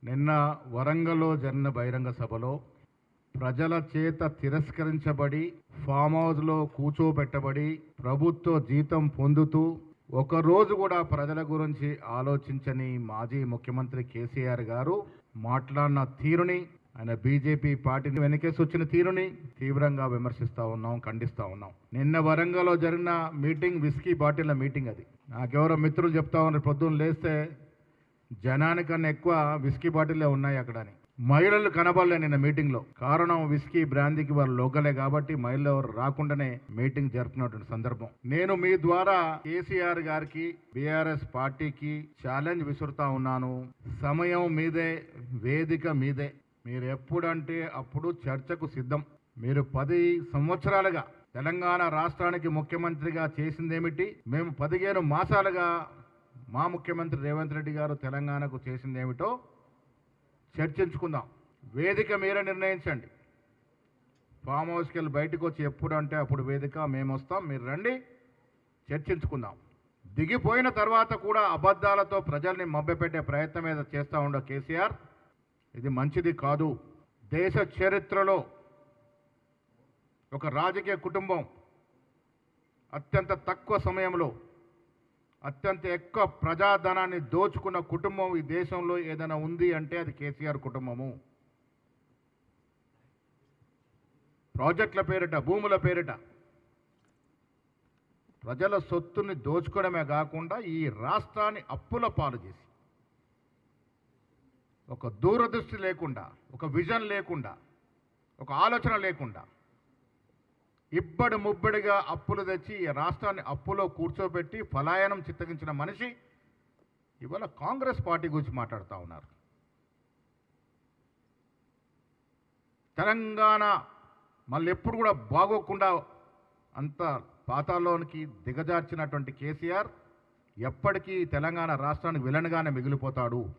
నిన్న వరంగల్లో జరిగిన బహిరంగ సభలో ప్రజల చేత తిరస్కరించబడి ఫామ్ హౌస్లో కూర్చోబెట్టబడి ప్రభుత్వ జీతం పొందుతూ ఒకరోజు కూడా ప్రజల గురించి ఆలోచించని మాజీ ముఖ్యమంత్రి కేసీఆర్ గారు మాట్లాడిన తీరుని, ఆయన బీజేపీ పార్టీని వెనకేసి వచ్చిన తీరుని తీవ్రంగా విమర్శిస్తూ ఉన్నాం, ఖండిస్తూ ఉన్నాం. నిన్న వరంగల్లో జరిగిన మీటింగ్ విస్కీ బాటిల్ల మీటింగ్. అది నాకెవరో మిత్రులు చెప్తా ఉన్నారు, పొద్దున్న లేస్తే జనానికన్నా ఎక్కువ విస్కీ బాటిల్లే ఉన్నాయి అక్కడ అని. మహిళలు కనబడలే నిన్న మీటింగ్లో. కారణం విస్కీ బ్రాందీకి వారు లోకలే కాబట్టి మహిళలు ఎవరు రాకుండానే మీటింగ్ జరుపుకున్నటువంటి సందర్భం. నేను మీ ద్వారా కేసీఆర్ గారికి, బీఆర్ఎస్ పార్టీకి ఛాలెంజ్ విసురుతా ఉన్నాను. సమయం మీదే, వేదిక మీదే. మీరు ఎప్పుడంటే అప్పుడు చర్చకు సిద్ధం. మీరు 10 సంవత్సరాలుగా తెలంగాణ రాష్ట్రానికి ముఖ్యమంత్రిగా చేసిందేమిటి, మేము 15 మాసాలుగా మా ముఖ్యమంత్రి రేవంత్ రెడ్డి గారు తెలంగాణకు చేసిందేమిటో చర్చించుకుందాం. వేదిక మీరే నిర్ణయించండి. ఫామ్ హౌస్కి వెళ్ళి బయటకు వచ్చి ఎప్పుడు అంటే అప్పుడు వేదిక మేము వస్తాం, మీరు రండి, చర్చించుకుందాం. దిగిపోయిన తర్వాత కూడా అబద్ధాలతో ప్రజల్ని మభ్యపెట్టే ప్రయత్నం మీద చేస్తూ ఉండే కేసీఆర్, ఇది మంచిది కాదు. దేశ చరిత్రలో ఒక రాజకీయ కుటుంబం అత్యంత తక్కువ సమయంలో అత్యంత ఎక్కువ ప్రజాధనాన్ని దోచుకున్న కుటుంబం ఈ దేశంలో ఏదైనా ఉంది అంటే అది కేసీఆర్ కుటుంబము. ప్రాజెక్టుల పేరిట, భూముల పేరిట ప్రజల సొత్తుని దోచుకోవడమే కాకుండా ఈ రాష్ట్రాన్ని అప్పుల పాలు చేసి, ఒక దూరదృష్టి లేకుండా, ఒక విజన్ లేకుండా, ఒక ఆలోచన లేకుండా ఇబ్బడి ముబ్బడిగా అప్పులు తెచ్చి ఈ రాష్ట్రాన్ని అప్పులో కూర్చోబెట్టి పలాయనం చిత్తగించిన మనిషి ఇవాళ కాంగ్రెస్ పార్టీ గురించి మాట్లాడుతూ ఉన్నారు. తెలంగాణ మళ్ళీ ఎప్పుడు కూడా బాగోకుండా అంత పాతాల్లోనికి దిగజార్చినటువంటి కేసీఆర్ ఎప్పటికీ తెలంగాణ రాష్ట్రానికి విలన్గానే మిగిలిపోతాడు.